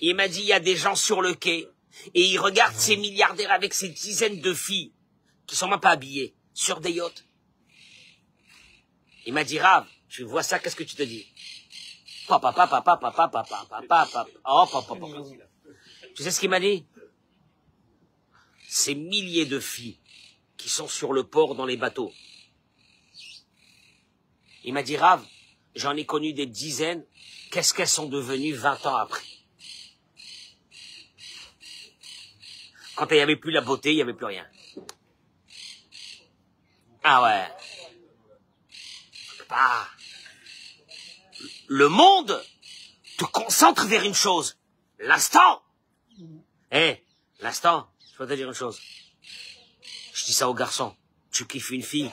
Il m'a dit, il y a des gens sur le quai. Et ils regardent ces milliardaires avec ces dizaines de filles qui sont même pas habillées sur des yachts. Il m'a dit, Rav, tu vois ça, qu'est-ce que tu te dis? Papa. Tu sais ce qu'il m'a dit? Ces milliers de filles qui sont sur le port dans les bateaux. Il m'a dit, Rav, j'en ai connu des dizaines, qu'est-ce qu'elles sont devenues 20 ans après? Quand il n'y avait plus la beauté, il n'y avait plus rien. Ah ouais. Bah, le monde te concentre vers une chose. L'instant. L'instant, je peux te dire une chose. Je dis ça aux garçons. Tu kiffes une fille,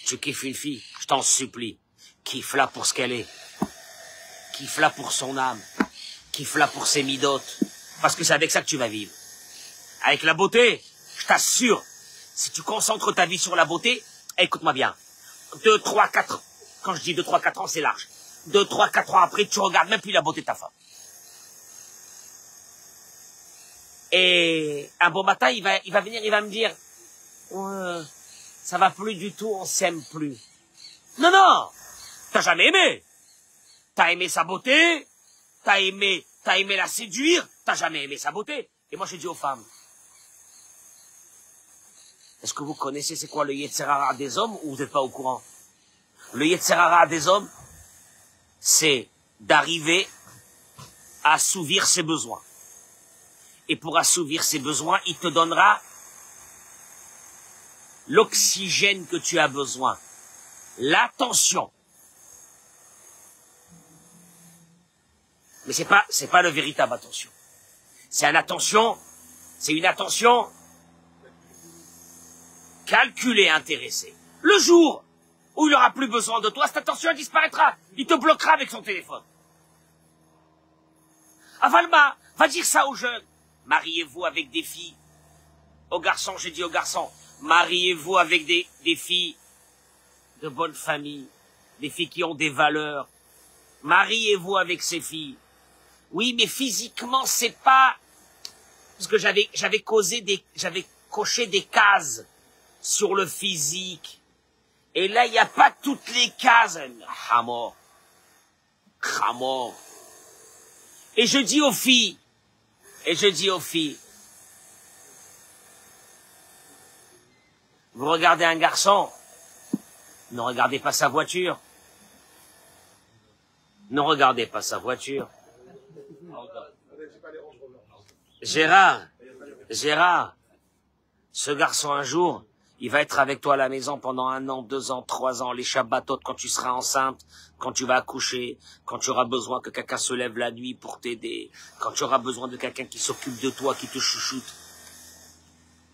je t'en supplie. Kiffe-la pour ce qu'elle est. kiffe-la pour son âme, kiffe-la pour ses midotes, parce que c'est avec ça que tu vas vivre. Avec la beauté, je t'assure, si tu concentres ta vie sur la beauté, écoute-moi bien, 2, 3, 4, quand je dis 2, 3, 4 ans, c'est large. 2, 3, 4 ans après, tu regardes même plus la beauté de ta femme. Et un bon matin, il va venir, il va me dire, ouais, ça va plus du tout, on s'aime plus. Non, non, t'as jamais aimé. T'as aimé sa beauté, t'as aimé la séduire, t'as jamais aimé sa beauté. Et moi, je dis aux femmes, est-ce que vous connaissez c'est quoi le Yetzer Hara des hommes ou vous n'êtes pas au courant? Le Yetzer Hara des hommes, c'est d'arriver à assouvir ses besoins. Et pour assouvir ses besoins, il te donnera l'oxygène que tu as besoin, l'attention. Mais c'est pas le véritable attention. C'est une attention calculée, intéressée. Le jour où il n'aura plus besoin de toi, cette attention disparaîtra. Il te bloquera avec son téléphone. Avalma, va dire ça aux jeunes. Mariez-vous avec des filles. Aux garçons, j'ai dit aux garçons, mariez-vous avec des filles de bonne famille, des filles qui ont des valeurs. Mariez-vous avec ces filles. Oui, mais physiquement, c'est pas... Parce que j'avais coché des cases sur le physique. Et là, il n'y a pas toutes les cases. Hamor. Et je dis aux filles, vous regardez un garçon, ne regardez pas sa voiture. Ne regardez pas sa voiture. Gérard, ce garçon un jour, il va être avec toi à la maison pendant 1 an, 2 ans, 3 ans, les shabbatotes, quand tu seras enceinte, quand tu vas accoucher, quand tu auras besoin que quelqu'un se lève la nuit pour t'aider, quand tu auras besoin de quelqu'un qui s'occupe de toi, qui te chouchoute.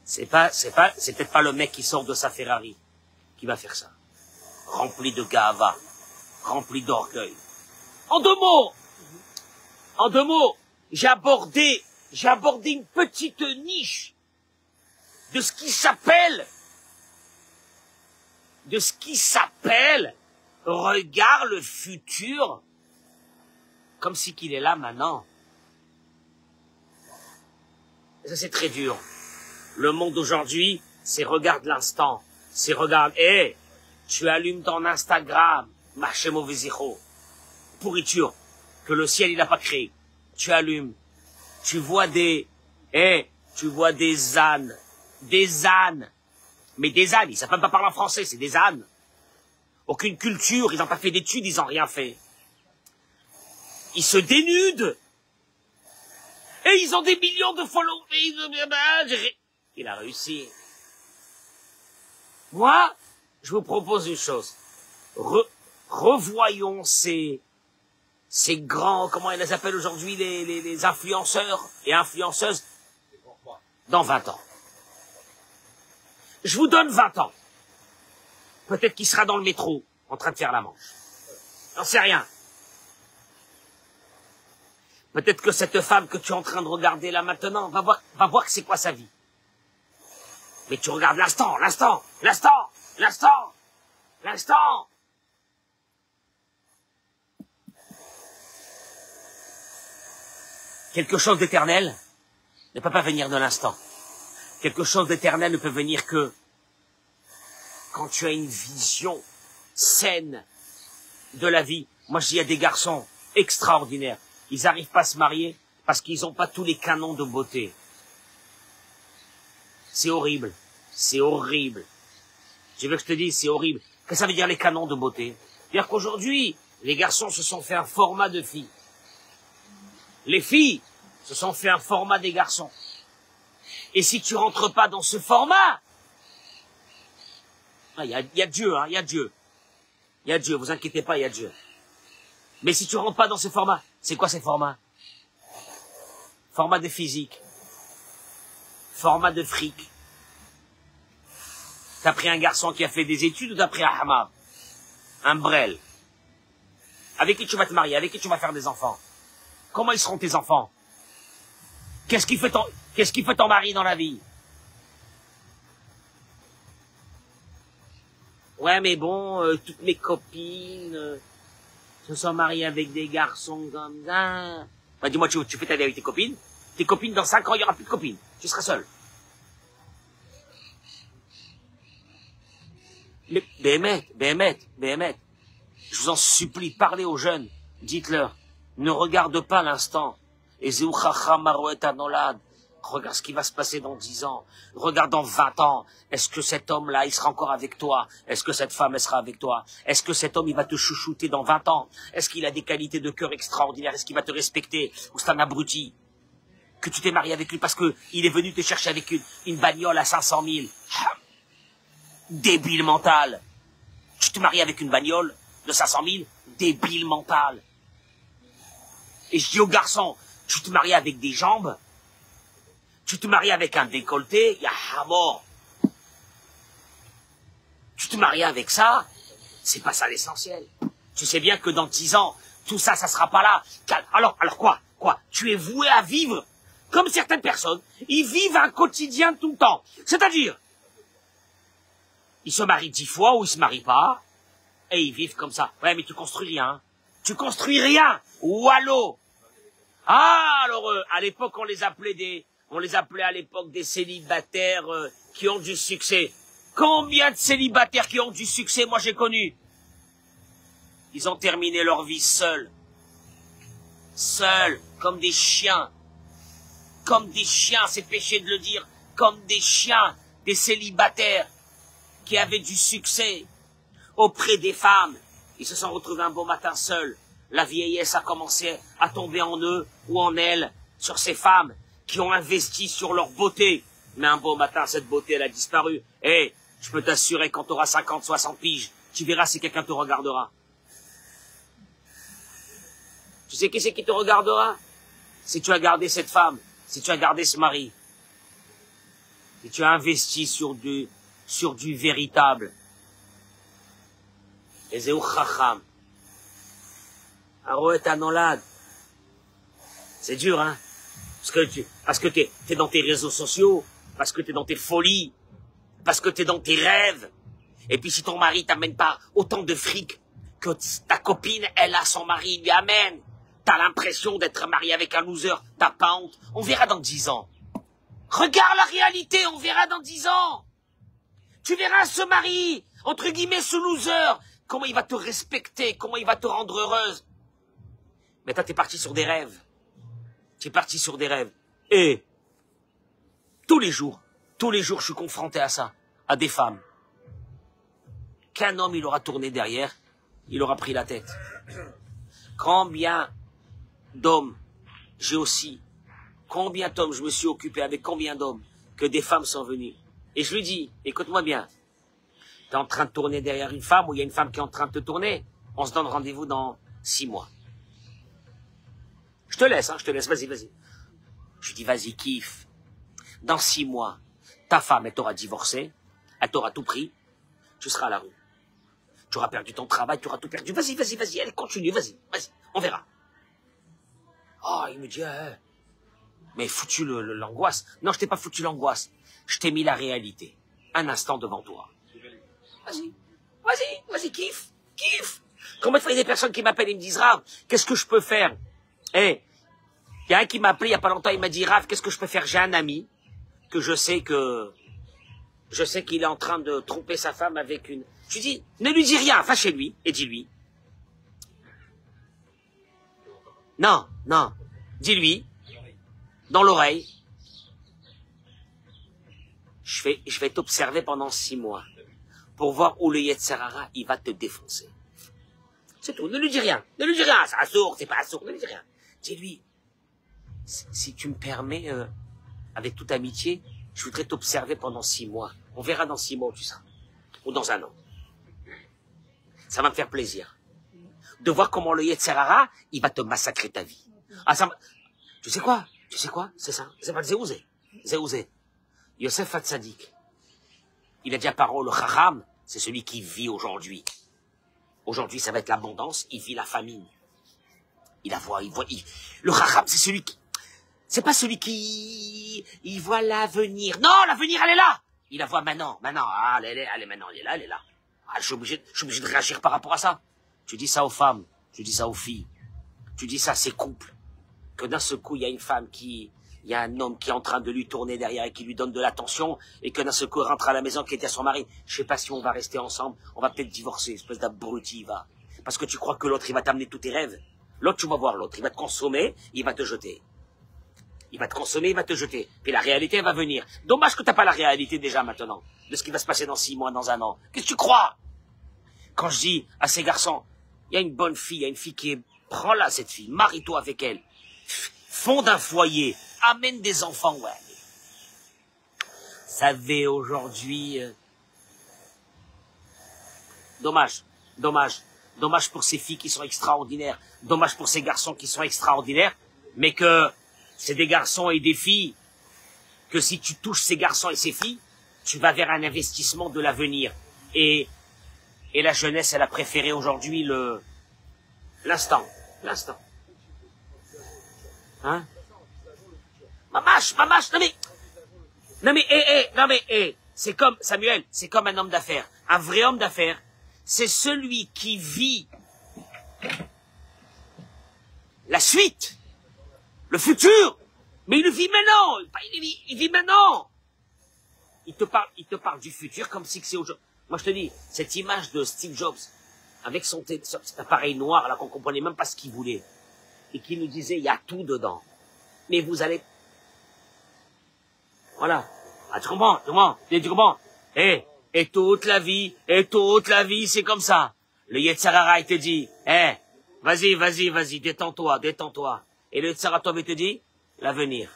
C'est peut-être pas le mec qui sort de sa Ferrari qui va faire ça. Rempli de gava, rempli d'orgueil. En deux mots, j'ai abordé une petite niche de ce qui s'appelle regarde le futur comme si qu'il est là maintenant. Et ça, c'est très dur. Le monde d'aujourd'hui, c'est regarde l'instant. C'est regarde, tu allumes ton Instagram, marché mauvais zéro. Pourriture, que le ciel, il n'a pas créé. Tu allumes, tu vois des ânes. Mais des ânes, ils savent même pas parler en français, c'est des ânes. Aucune culture, ils n'ont pas fait d'études, ils n'ont rien fait. Ils se dénudent. Et ils ont des millions de followers. Il a réussi. Moi, je vous propose une chose. Revoyons ces grands, comment ils les appellent aujourd'hui, les influenceurs et influenceuses, dans 20 ans. Je vous donne 20 ans. Peut-être qu'il sera dans le métro, en train de faire la manche. J'en sais rien. Peut-être que cette femme que tu es en train de regarder là maintenant, va voir que c'est quoi sa vie. Mais tu regardes l'instant. Quelque chose d'éternel ne peut pas venir de l'instant. Quelque chose d'éternel ne peut venir que quand tu as une vision saine de la vie. Moi, je dis, il y a des garçons extraordinaires. Ils n'arrivent pas à se marier parce qu'ils n'ont pas tous les canons de beauté. C'est horrible. Tu veux que je te dise, c'est horrible. Qu'est-ce que ça veut dire les canons de beauté? C'est-à-dire qu'aujourd'hui, les garçons se sont fait un format de filles. Les filles se sont fait un format des garçons. Et si tu rentres pas dans ce format, il y a Dieu, il y a Dieu. Il y a Dieu, vous inquiétez pas, il y a Dieu. Mais si tu rentres pas dans ce format, c'est quoi ces formats? Format de physique. Format de fric. T'as pris un garçon qui a fait des études ou t'as pris un hamam? Un brel. Avec qui tu vas te marier? Avec qui tu vas faire des enfants? Comment ils seront tes enfants? Qu'est-ce qui fait ton mari dans la vie? Ouais, mais bon, toutes mes copines se sont mariées avec des garçons comme ça. Bah, dis-moi, tu fais ta vie avec tes copines? Tes copines, dans 5 ans, il n'y aura plus de copines. Tu seras seul. Mais, Béhémet. Je vous en supplie, parlez aux jeunes. Dites-leur, ne regarde pas l'instant. Regarde ce qui va se passer dans 10 ans. Regarde dans 20 ans. Est-ce que cet homme-là, il sera encore avec toi? Est-ce que cette femme, elle sera avec toi? Est-ce que cet homme, il va te chouchouter dans 20 ans? Est-ce qu'il a des qualités de cœur extraordinaires? Est-ce qu'il va te respecter? Ou c'est un abruti? Que tu t'es marié avec lui parce que il est venu te chercher avec une bagnole à 500 000. Débile mental. Tu te maries avec une bagnole de 500 000? Débile mental. Et je dis aux garçons, tu te maries avec des jambes? Tu te maries avec un décolleté, il y a mort. Tu te maries avec ça, c'est pas ça l'essentiel. Tu sais bien que dans 10 ans, tout ça, ça sera pas là. Alors quoi? Tu es voué à vivre comme certaines personnes. Ils vivent un quotidien tout le temps. C'est-à-dire, ils se marient 10 fois ou ils se marient pas, et ils vivent comme ça. Ouais, mais tu construis rien. Tu construis rien. Wallo. Ah, alors, à l'époque, on les appelait à l'époque des célibataires qui ont du succès. Combien de célibataires qui ont du succès, moi j'ai connu? Ils ont terminé leur vie seuls. Seuls, comme des chiens. Comme des chiens, c'est péché de le dire. Comme des chiens, des célibataires qui avaient du succès auprès des femmes. Ils se sont retrouvés un beau matin seuls. La vieillesse a commencé à tomber en eux ou en elles, sur ces femmes qui ont investi sur leur beauté. Mais un beau matin, cette beauté, elle a disparu. Et je peux t'assurer, quand tu auras 50, 60 piges, tu verras si quelqu'un te regardera. Tu sais qui c'est qui te regardera? Si tu as gardé cette femme, si tu as gardé ce mari, si tu as investi sur du véritable. Et Zéou Chacham. Aroet Anolad. C'est dur, hein? Parce que t'es dans tes réseaux sociaux, parce que t'es dans tes folies, parce que t'es dans tes rêves. Et puis si ton mari t'amène pas autant de fric que ta copine, elle a son mari, lui amène. T'as l'impression d'être marié avec un loser, t'as pas honte. On verra dans 10 ans. Regarde la réalité, on verra dans 10 ans. Tu verras ce mari, entre guillemets, ce loser, comment il va te respecter, comment il va te rendre heureuse. Mais toi, t'es parti sur des rêves. Tu es parti sur des rêves. Et tous les jours, je suis confronté à ça, à des femmes. Qu'un homme, il aura tourné derrière, il aura pris la tête. Combien d'hommes, combien d'hommes je me suis occupé avec combien d'hommes que des femmes sont venues. Et je lui dis, écoute-moi bien, t'es en train de tourner derrière une femme ou il y a une femme qui est en train de te tourner, on se donne rendez-vous dans 6 mois. Je te laisse, vas-y. Je lui dis, vas-y, kiffe. Dans 6 mois, ta femme, elle t'aura divorcé, elle t'aura tout pris, tu seras à la rue. Tu auras perdu ton travail, tu auras tout perdu. Vas-y, allez, continue, vas-y, on verra. Oh, il me dit, mais foutu l'angoisse. Non, je t'ai pas foutu l'angoisse. Je t'ai mis la réalité. Un instant devant toi. Vas-y, kiffe. Combien de fois il y a des personnes qui m'appellent et me disent, Rav, qu'est-ce que je peux faire? Il y a un qui m'a appelé il y a pas longtemps, il m'a dit, Rav, qu'est-ce que je peux faire? J'ai un ami que je sais qu'il est en train de tromper sa femme avec une... Je lui dis, ne lui dis rien, va chez lui et dis-lui. Non, dis-lui, dans l'oreille, je vais t'observer pendant 6 mois pour voir où le Yetzer Hara, il va te défoncer. C'est tout, ne lui dis rien, c'est assourd, c'est pas assourd, ne lui dis rien. Dis-lui, si tu me permets, avec toute amitié, je voudrais t'observer pendant 6 mois. On verra dans 6 mois où tu seras. Ou dans 1 an. Ça va me faire plaisir. De voir comment le Yetzer Hara, il va te massacrer ta vie. Ah, tu sais quoi? C'est ça. C'est pas le Zéouzé. Yosef Hatzadik. Il a dit à parole, le Chacham, c'est celui qui vit aujourd'hui. Aujourd'hui, ça va être l'abondance. Il vit la famine. Il la voit, le Chacham, c'est celui qui... C'est pas celui qui... Il voit l'avenir. Non, l'avenir, elle est là. Il la voit maintenant. Ah, elle est maintenant, elle est là. Ah, je suis obligé de réagir par rapport à ça. Tu dis ça aux femmes, tu dis ça aux filles, tu dis ça à ces couples. Que d'un seul coup, il y a une femme il y a un homme qui est en train de lui tourner derrière et qui lui donne de l'attention, et que d'un seul coup, elle rentre à la maison qui était à son mari. Je sais pas si on va rester ensemble, on va peut-être divorcer, espèce d'abruti, va. Parce que tu crois que l'autre, il va t'amener tous tes rêves. L'autre, tu vas voir l'autre, il va te consommer, il va te jeter. Il va te consommer, il va te jeter. Puis la réalité, elle va venir. Dommage que t'as pas la réalité déjà maintenant, de ce qui va se passer dans 6 mois, dans 1 an. Qu'est-ce que tu crois? Quand je dis à ces garçons, il y a une bonne fille, il y a une fille qui est... Prends-la, cette fille, marie-toi avec elle. Fonde un foyer, amène des enfants, ouais. Vous savez, aujourd'hui... Dommage pour ces filles qui sont extraordinaires. Dommage pour ces garçons qui sont extraordinaires. Mais que c'est des garçons et des filles, que si tu touches ces garçons et ces filles, tu vas vers un investissement de l'avenir. Et la jeunesse, elle a préféré aujourd'hui l'instant. Hein? Mamache, non mais, c'est comme, Samuel, c'est comme un homme d'affaires. Un vrai homme d'affaires, c'est celui qui vit la suite, le futur, mais il le vit maintenant, il vit maintenant. Il te parle du futur comme si c'est aujourd'hui. Moi je te dis, cette image de Steve Jobs, avec cet appareil noir là qu'on comprenait même pas ce qu'il voulait, et qui nous disait, il y a tout dedans, mais vous allez... Voilà. Ah, tu comprends? Et toute la vie, c'est comme ça. Le Yetzer Hara, il te dit, vas-y, détends-toi. Et le Yetzer Hara, il te dit, l'avenir.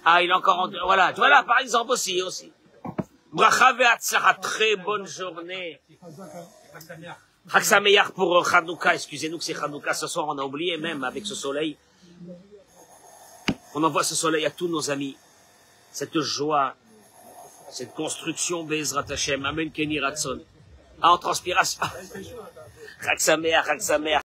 Ah, il est encore voilà, par exemple aussi. Bracha ve'atzlacha, très bonne journée. Chag Sameach pour Hanouka, excusez-nous que c'est Hanouka, ce soir on a oublié même avec ce soleil. On envoie ce soleil à tous nos amis. Cette joie, cette construction, Be'ezrat Hashem, Amen Keni Ratson. En transpiration. Chag Sameach.